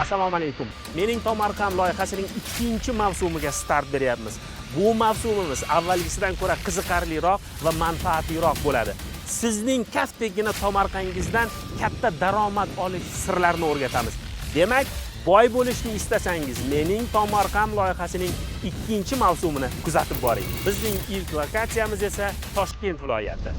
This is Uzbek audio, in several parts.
Assalomu alaykum. Mening Tomarqam loyihasining 2-mavsumiga start beryapmiz. Bu mavsumimiz avvalgisidan ko'ra qiziqarliroq va manfaatliroq bo'ladi. Sizning kaftdagina tomorqangizdan katta daromad olish sirlarini o'rgatamiz. Demak, boy bo'lishni istasangiz, mening Tomarqam loyihasining 2-mavsumini kuzatib boring. Bizning ilk lokatsiyamiz esa Toshkent viloyati.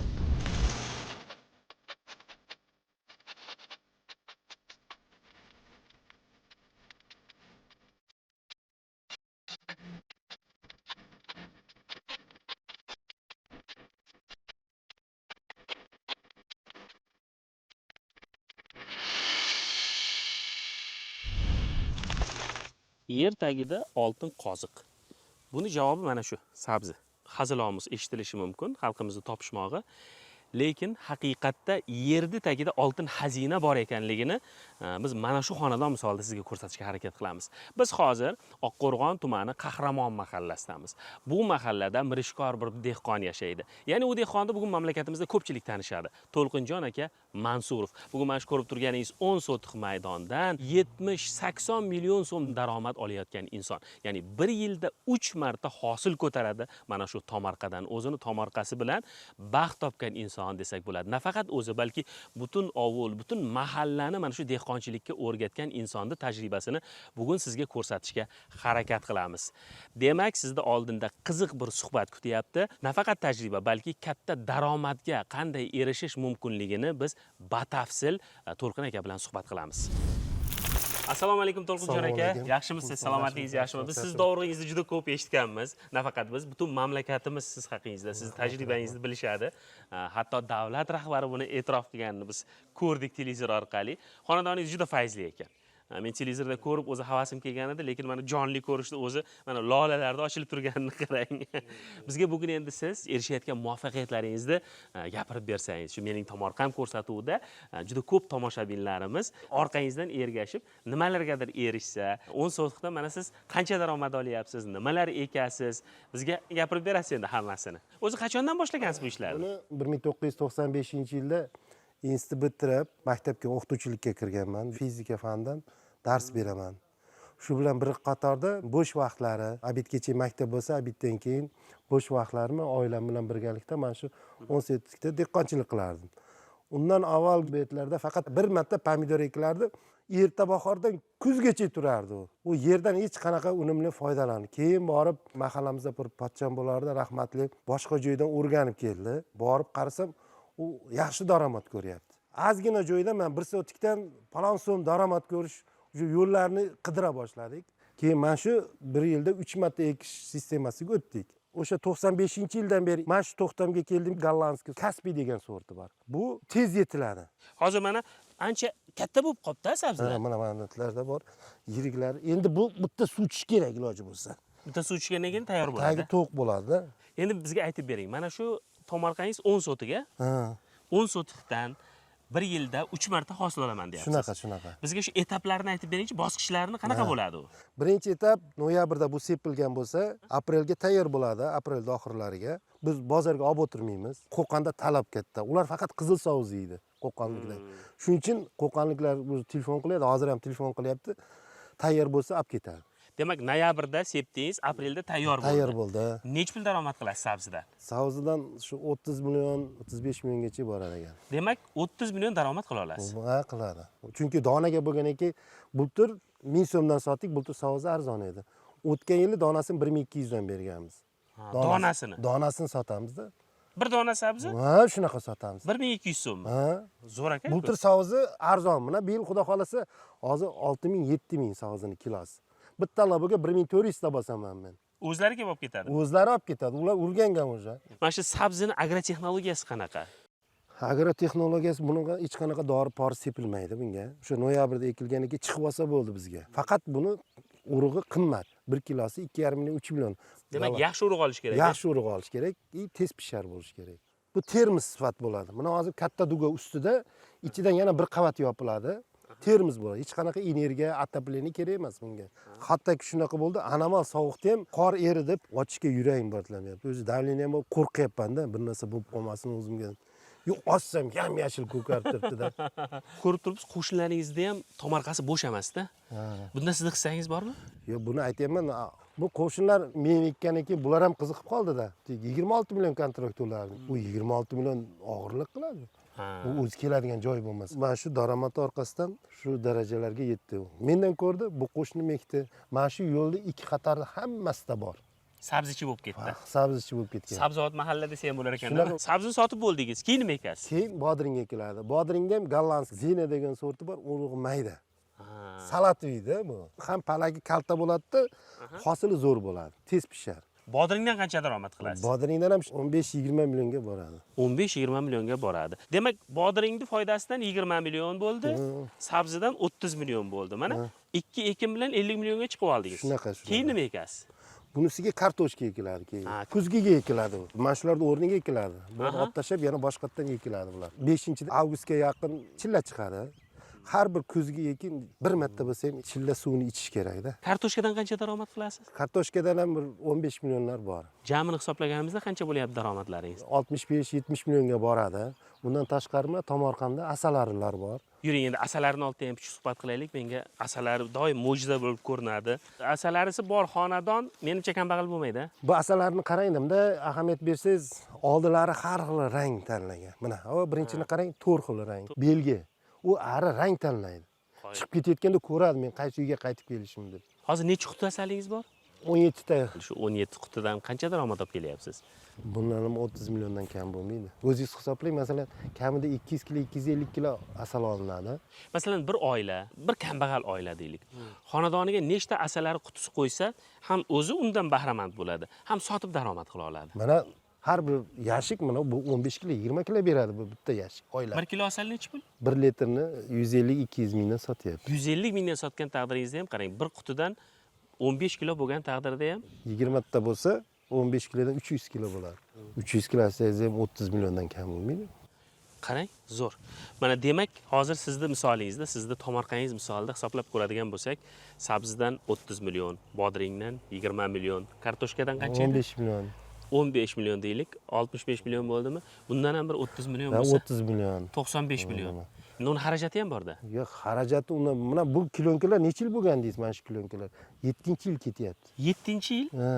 Yer tagida oltin qoziq. Buni javobi mana shu, sabzi. Hazilomuz eshitilishi mumkin, xalqimizni topishmog'i. Lekin haqiqatda yerdi tagida oltin xazina bor ekanligini biz mana shu xonadon misolida sizga ko'rsatishga harakat qilamiz. Biz hozir Oqqo'rg'on tumani Qahramon mahallasidamiz. Bu mahallada mirishkor bir dehqon yashaydi. Ya'ni u dehqonni bugun mamlakatimizda ko'pchilik tanishadi. To'lqinjon aka Mansurov. Bugun mana shu ko'rib turganingiz 10 sotix maydondan 70-80 million so'm daromad olayotgan inson. Ya'ni bir yilda 3 marta hosil ko'taradi mana shu tomorqadan. O'zini tomorqasi bilan baxt topgan inson desak bo'ladi. Nafaqat o'zi, balki butun ovul, butun mahallani mana shu dehqonchilikka o'rgatgan insonning tajribasini bugun sizga ko'rsatishga harakat qilamiz. Demak, sizda oldinda qiziq bir suhbat kutyapti. Nafaqat tajriba, balki katta daromadga qanday erishish mumkinligini biz batafsil To'lqin aka bilan suhbat qilamiz. Assalomu alaykum To'lqinjon aka. Yaxshimisiz? Salomatligingiz yaxshimi? Biz siz to'g'ringizni juda ko'p eshitganmiz. Nafaqat biz, butun mamlakatimiz siz haqingizda, siz tajribangizni bilishadi. Hatto davlat rahbari buni e'tirof qilganini biz ko'rdik televizor orqali. Xonadoningiz juda fayzli ekan. Men televizorda ko'rib o'zi havasim kelgan edi, lekin mana jonli ko'rishda o'zi mana lolalarda ochilib turganini qarang. Bizga bugun endi siz erishayotgan muvaffaqiyatlaringizni gapirib bersangiz. Shu mening Tomorqam ko'rsatuvida juda ko'p tomoshabinlarimiz orqangizdan ergashib, nimalargadir erishsa, 10 sotiqda mana siz qancha daromad olyapsiz, nimalar ekasiz, bizga gapirib berasiz endi hammasini. O'zi qachondan boshlagansiz bu ishlarni? Buni 1995-yilda institut bitirib, maktabga o'qituvchilikka kirganman. Fizika fanidan dars beraman. Shu bilan bir qatorda bo'sh vaqtlari, obedgacha maktab bo'lsa, obeddan keyin bo'sh vaqtlarimni oilam bilan birgalikda mana shu 10 sotikda dehqonchilik qilardim. Undan avval betlarda faqat bir marta pomidor ekilardi. Erta bahordan kuzgacha turardi u. U yerdan hech qanaqa unumli foydalandi. Keyin borib mahallamizda bir pochcham bo'lardi, rahmatli, boshqa joydan o'rganib keldi. Borib qarasam, u yaxshi daromad ko'ryapti. Ozgina joyda men bir sotikdan falon so'm daromad ko'rish yo'llarni qidira boshladik. Keyin mana shu bir yilda 3 marta ekish sistemasiga o'tdik. O'sha 95-yildan beri mana shu to'xtamga keldim. Gollandskiy Kaspiy degan sorti bor. Bu tez yetiladi. Hozir mana ancha katta bo'lib qopti sabzilar. Mana manatlarda bor. Yiriklar. Endi bu bitta suv ichish kerak iloji bo'lsa. Bitta suv ichgandan keyin tayyor bo'ladi. Tagi to'q bo'ladi. Endi bizga aytib bering. Mana shu tomorqangiz 10 sotiga. 10 sotiqdan bir yilda 3 marta hosil olaman deyapsiz. Shunaqa. Bizga shu etaplarni aytib beringchi, bosqichlarini qanaqa bo'ladi u? Birinchi etap noyabrda bu sepilgan bo'lsa, aprelga tayyor bo'ladi, aprel oxirlariga. Biz bozorga olib o'tirmaymiz. Qo'qonda talab katta. Ular faqat qizil sovuz yeydi, qo'qonliklar. Shuning uchun qo'qonliklar o'zi telefon qilyapti, hozir ham telefon qilyapti. Tayyor bo'lsa olib ketadi. Demak, noyabrda sepdingiz, aprelda tayyor bo'ldi. Tayyor bo'ldi. Nech pul daromad qilasiz sabzida? Sabzidan shu 30 million, 35 milliongacha boradi ekan. Demak, 30 million daromad qila olasiz. Ha, qiladi. Chunki donaga bo'lgandan keyin bultur 1000 so'mdan sotdik, bultur sabzi arzon edi. O'tgan yili donasini 1200 dan berganmiz. Donasini. Donasini sotamiz-da. Bir dona sabzi? Ha, shunaqa sotamiz. 1200 so'mmi? Ha. Zo'r ekan. Bultur sabzi arzon. Mana bu yil xudo xolasa hozir 6000-7000 sabzining kilosi. Bitta lobiga 1400 ta bosaman men. O'zlari kelib olib ketadi. O'zlari olib ketadi. Ular urgangan o'sha. Mana shu sabzini agrotexnologiyasi qanaqa? Agrotexnologiyasi bunaqa hech qanaqa dori-pori sepilmaydi bunga. O'sha noyabrda ekilganidan keyin chiqib olsa bo'ldi bizga. Faqat buni urug'i qimmat. 1 kilosi 2,5 million, 3 million. Demak, yaxshi urug' olish kerak. Yaxshi urug' olish kerak, tez pishar bo'lish kerak. Bu termos sifat bo'ladi. Mana hozir katta duga ustida ichidan yana bir qavat yopiladi. Termiz bo'ladi. Hech qanaqa energiya, отопление kerak emas bunga. Hattoki shunaqa bo'ldi, anomal sovuqda ham qor eridib, ochishga yuragim portlamayapti. O'zi davleniya ham qo'rqyapman-da, bir narsa bo'lib qolmasin o'zimga. Yo'q, ossam yam-yashil ko'karib turibdi-da. Ko'rib turibsiz, qo'shnilaringizda ham tomorqasi bo'sh emasda. Bunda sizni hissangiz bormi? Yo, buni aytyapman, bu qo'shnilar men ekkandan keyin bular ham qiziqib qoldi-da. 26 million kontrakt to'lardi. U 26 million og'irlik qiladi. U o'zi keladigan joy bo'lmasa. Mana shu daromad orqasidan shu darajalarga yetdi. Mendan ko'rdi, bu qo'shni mekdi. Mana shu yo'lda ikki qatorda hammasida bor. Sabzichi bo'lib ketdi. Sabzichi bo'lib ketgan. Sabzavot mahalla desa ham bo'lar ekan. Shunaqa. Sabzini sotib bo'ldingiz, keyin nima ekasiz? Keyin bodring ekiladi. Bodringda ham gollandsk Zina degan sorti bor, urug'i mayda. Salat uyda bu. Ham palagi kalta bo'ladi-da, hosili zo'r bo'ladi, tez pishadi. Bodringdan qancha daromad qilasiz? Bodringdan ham 15-20 millionga boradi. 15-20 millionga boradi. Demak, bodringning foydasidan 20 million bo'ldi, sabzidan 30 million bo'ldi. Mana 2 ekin bilan 50 millionga chiqib oldingiz. Shunaqa. Keyin nima ekasiz? Bunisiga kartoshka ekiladi keyin. Kuzgiga ekiladi u. Mana shularning o'rniga ekiladi. Bularni olib tashlab yana boshqatdan ekiladi bular. 5-avgustga yaqin chilla chiqadi. Har bir kuzgi ekin bir marta bo'lsa ham chilla suvini ichish kerak-da. Kartoshkadan qancha daromad qilasiz? Kartoshkadan ham bir 15 millionlar bor. Jamini hisoblaganimizda qancha bo'lyapti daromadlaringiz? 65-70 millionga boradi. Bundan tashqari Tomorqanda asalarilar bor. Yuring, endi asalarining oldida ham kichik suhbat qilaylik. Menga asalari doim mo'jiza bo'lib ko'rinadi. Asalarisi bor xonadon menimcha kambag'al bo'lmaydi. Bu asalarni qarang-da, ahamiyat bersangiz, oldilari har xil rang tanlagan. Mana, birinchini qarang, 4 xil rang. Belgi. U ari rang tanlaydi. Chiqib ketayotganda ko'radi men qaysi uyga qaytib kelishimni deb. Hozir necha quti asalingiz bor? 17 ta. Shu 17 qutidan qancha daromad olib kelyapsiz? Bundan ham 30 milliondan kam bo'lmaydi. O'zingiz hisoblang, masalan, kamida 200 kilo, 250 kilo asal olinadi. Masalan, bir oila, bir kambag'al oila deylik. Xonadoniga nechta asalari qutisi qo'ysa, ham o'zi undan bahramand bo'ladi, ham sotib daromad qila oladi. Mana har bir yashik mana bu 15 kilo, 20 kilo beradi bu bitta yashik oila. 1 kilo asal necha pul? 1 litrni 150-200 mingdan sotyapti. 150 mingdan sotgan taqdiringizda ham qarang, bir qutidan 15 kilo bo'lgan taqdirda ham 20 ta bo'lsa 15 kilodan 300 kilo bo'ladi. 300 kilo asangiz ham 30 milliondan kam bo'lmaydi. qarang, zo'r. Mana demak, hozir sizni misolingizda, sizni tomorqangiz misolida hisoblab ko'radigan bo'lsak, sabzidan 30 million, bodringdan 20 million, kartoshkadan qancha edi? 15 million. 15 million deylik, 65 million bo'ldimi? Bundan ham bir 30 million bo'lsa, 30 million. 95 million. Non xarajati ham borda. Yo'q, xarajati undan mana bu kilonkalar necha yil bo'lgan deysiz, mana shu kilonkalar? 7-yil ketyapti. 7-yil? Ha.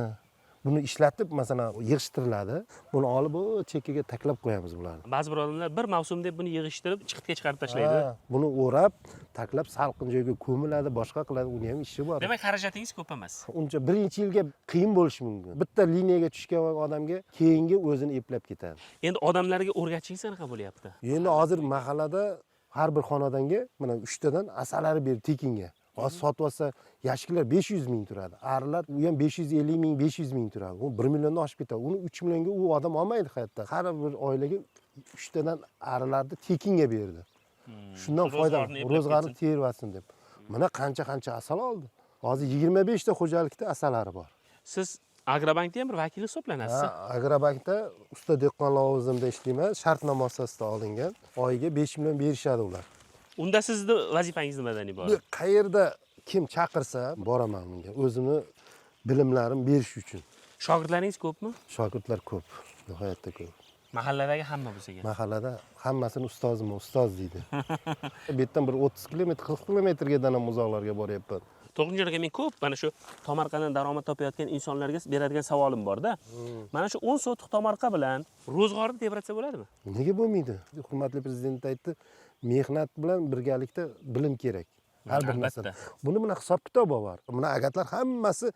Buni ishlatib, masalan, yig'ishtiriladi. Buni olib chekkaga taklab qo'yamiz bularni. Ba'zi bir odamlar bir mavsum deb buni yig'ishtirib, chiqitga chiqarib tashlaydi. Buni o'rab, taklab salqin joyga ko'miladi, boshqa qiladi, uni ham ishi bor. Demak, xarajatingiz ko'p emas. Uncha birinchi yilga qiyin bo'lishi mumkin. Bitta liniyaga tushgan odamga keyingi o'zini eplab ketadi. Endi odamlarga o'rgatishingiz qanaqa bo'lyapti? Endi hozir mahallada har bir xonadonga mana 3 tadan asalari berib tekinga. Hozir sotib olsa, yashiklar 500 ming turadi. Arilar u ham 550 ming, 500 ming turadi. U 1 milliondan oshib ketadi. Uni 3 millionga u odam olmaydi hayotda. Har bir oilaga 3 tadan arilarni tekinga berdi. Shundan foyda, ro'zg'orni tervasin deb. Mana qancha asal oldi. Hozir 25 ta xo'jalikda asalari bor. Siz Agrobankda ham bir vakil hisoblanasiz. Agrobankda usta dehqon lavozimida ishlayman. Shartnoma asosida olingan. Oyiga 5 million berishadi ular. Unda sizni vazifangiz nimadan iborat? Qayerda kim chaqirsa boraman unga. O'zimni bilimlarim berish uchun. Shogirdlaringiz ko'pmi? Shogirdlar ko'p, nihoyatda ko'p. Mahalladagi hamma bo'lsa kerak. Mahallada hammasini ustoz deydi. Bu yerdan bir 30 kilometr, 40 kilometrgadan ham uzoqlarga boryapman. To'g'ri aka, men ko'p mana shu tomorqadan daromad topayotgan insonlarga beradigan savolim bor-da. Mana shu 10 sotix tomorqa bilan ro'zg'orni tebratsa bo'ladimi? Nega bo'lmaydi? Hurmatli prezident aytdi, mehnat bilan birgalikda bilim kerak. Har bir narsa. Buni bilan hisob-kitobi bor. Buni agatlar hammasi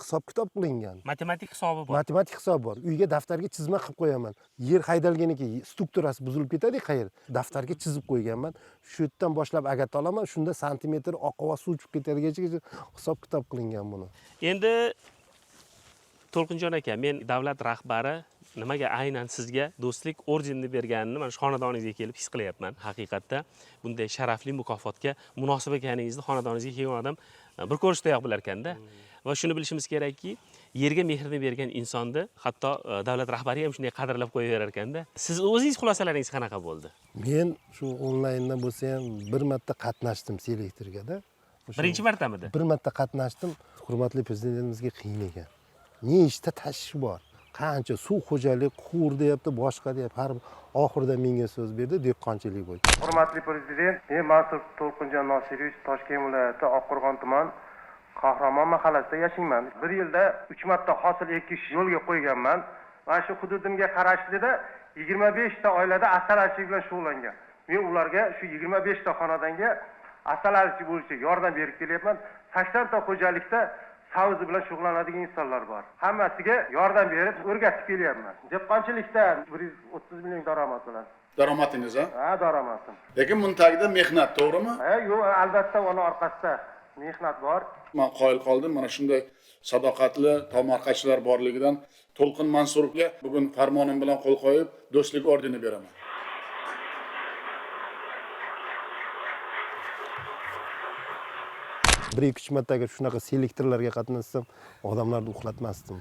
hisob-kitob qilingan. Matematik hisobi bor. Matematik hisob bor. Uyga daftarga chizma qilib qo'yaman. Yer haydalganidan keyin strukturasi buzilib ketadi, qayer. Daftarga chizib qo'yganman. Shu yerdan boshlab agat olaman, shunda santimetr oqova suv chiqib ketadigacha hisob-kitob qilingan buni. Endi To'lqinjon aka, men davlat rahbari nimaga aynan sizga do'stlik ordenini berganini mana shu xonadoningizga kelib his qilyapman. Haqiqatda bunday sharafli mukofotga munosib ekaningizni xonadoningizga kelgan odam bir ko'rishdayoq bilar ekanda. Va shuni bilishimiz kerakki, yerga mehrini bergan insonni hatto davlat rahbari ham shunday qadrlab qo'yaverar ekanda. Siz o'zingiz xulosalaringiz qanaqa bo'ldi? Men shu onlayndan bo'lsa ham bir marta qatnashdim selektorgada. Birinchi martamidi? Bir marta qatnashdim. Hurmatli prezidentimizga qiyin ekan. Nechta tashvish bor. qancha suv xo'jalik qur deyapti, boshqa deyapti. Har oxirida menga so'z berdi, dehqonchilik bo'yicha. Hurmatli prezident, men Mansur To'lqinjon Nosirov, Toshkent viloyati Oqqo'rg'on tuman Qahramon mahallasida yashayman. Bir yilda 3 marta hosil ekish yo'lga qo'yganman. Mana shu hududimga qarashlida 25 ta oilada asalarichilik bilan shug'ullangan. Men ularga shu 25 ta xonadonga asalarichi bo'yicha yordam berib kelyapman. 80 ta xo'jalikda savzi bilan shug'ullanadigan insonlar bor. Hammasiga yordam berib, o'rgatib kelyapman. Dehqonchilikda 130 million daromad bilan. Daromadingiz ha? Ha, daromadim. Lekin buni tagida mehnat, to'g'rimi? Ha, yo'q, albatta uni orqasida mehnat bor. Men qoyil qoldim, mana shunday sadoqatli tomorqachilar borligidan To'lqin Mansurovga bugun farmonim bilan qo'l qo'yib, do'stlik ordeni beraman. Bir ikki uch marta agar shunaqa selektorlarga qatnashsam, odamlarni uxlatmasdim.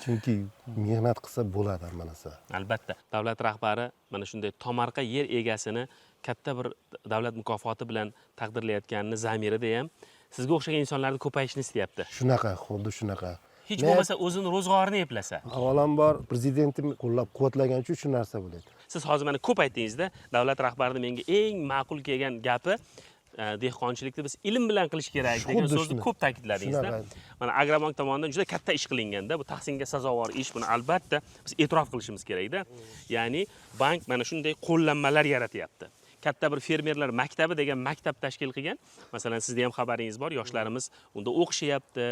Chunki mehnat qilsa bo'ladi hamma narsa. Albatta, davlat rahbari mana shunday tomorqa yer egasini katta bir davlat mukofoti bilan taqdirlayotganini zamirida ham sizga o'xshagan insonlarni ko'payishini istayapti. Shunaqa, xuddi shunaqa. Hech bo'lmasa o'zini ro'zg'orini eplasa. Avvalambor prezidentim qo'llab-quvvatlagan uchun shu narsa bo'ladi. Siz hozir mana ko'p aytdingizda, davlat rahbarining menga eng ma'qul kelgan gapi dehqonchilikni biz ilm bilan qilish kerak degan so'zni ko'p ta'kidladingizda. Mana Agrobank tomonidan juda katta ish qilinganda, bu tahsinga sazovor ish, buni albatta biz e'tirof qilishimiz kerakda. Ya'ni bank mana shunday qo'llanmalar yaratyapti. Katta bir fermerlar maktabi degan maktab tashkil qilgan. Masalan, sizda ham xabaringiz bor, yoshlarimiz unda o'qishyapti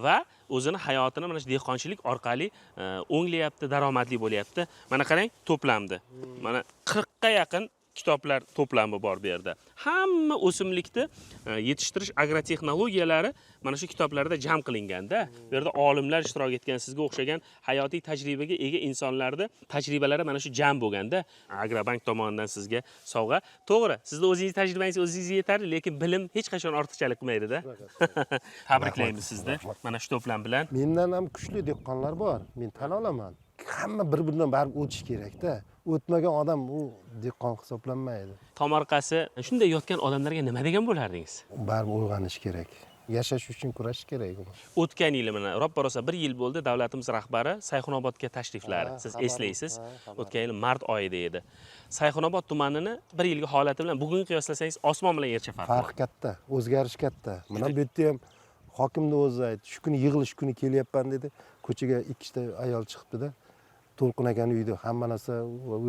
va o'zini hayotini mana shu dehqonchilik orqali o'nglayapti, daromadli bo'lyapti. Mana qarang, to'plamdi. Mana 40 ga yaqin kitoblar to'plami bor bu yerda. Hamma o'simlikni yetishtirish agrotexnologiyalari mana shu kitoblarda jam qilinganda, bu yerda olimlar ishtirok etgan, sizga o'xshagan hayotiy tajribaga ega insonlarning tajribalari mana shu jam bo'lganda, Agrobank tomonidan sizga sovg'a. To'g'ri, sizning o'zingiz tajribangiz o'zingizga yetarli, lekin bilim hech qachon ortiqchalik qilmaydi-da. Tabriklaymiz sizni mana shu to'plam bilan. Mendan ham kuchli dehqonlar bor, men tan olaman. Hamma bir-biridan barib o'tish kerak-da. O'tmagan odam u dehqon hisoblanmaydi. Tomorqasi shunday yotgan odamlarga nima degan bo'lardingiz? Barib uyg'onish kerak. Yashash uchun kurashish kerak. O'tgan yil mana ro'ppa-rosa 1 yil bo'ldi davlatimiz rahbari Sayxunobodga tashriflari. Siz eslaysiz, o'tgan yil mart oyida edi. Sayxunobod tumanini 1 yilgi holati bilan bugun qiyoslasangiz osmon bilan yercha farq bor. Farq katta, o'zgarish katta. Mana bu yerda ham hokimning o'zi aytdi, shu kuni yig'ilish kuni kelyapman dedi. Ko'chaga 2 ta ayol chiqibdi-da. To'lqin akani uyda hamma narsa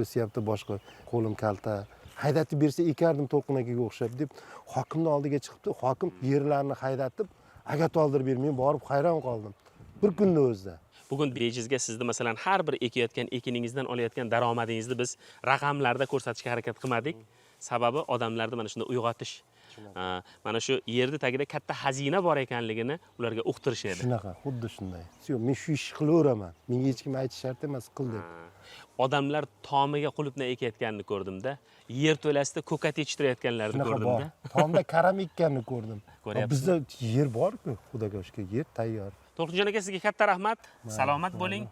o'syapti, boshqa qo'lim kalta. Haydatib bersa ekardim To'lqin akaga o'xshab deb hokimning oldiga chiqibdi. Hokim yerlarni haydatib, agat oldirib berib, men borib hayron qoldim. Bir kunda o'zida. Bugun bejizga sizni masalan har bir ekayotgan ekiningizdan olayotgan daromadingizni biz raqamlarda ko'rsatishga harakat qilmadik. Sababi odamlarni mana shunda uyg'otish. Mana shu yerni tagida katta xazina bor ekanligini ularga uqtirish edi. Shunaqa, xuddi shunday. Men shu ishni qilaveraman. Menga hech kim aytish shart emas, qil deb. Odamlar tomiga qulupni ekayotganini ko'rdimda, yer to'lasida ko'kat yetishtirayotganlarni ko'rdimda. Tomda karam ekkanini ko'rdim. Ko'ryapsiz. Bizda yer bor-ku, xudoga shukr, yer tayyor. To'lqinjon aka, sizga katta rahmat. Salomat bo'ling.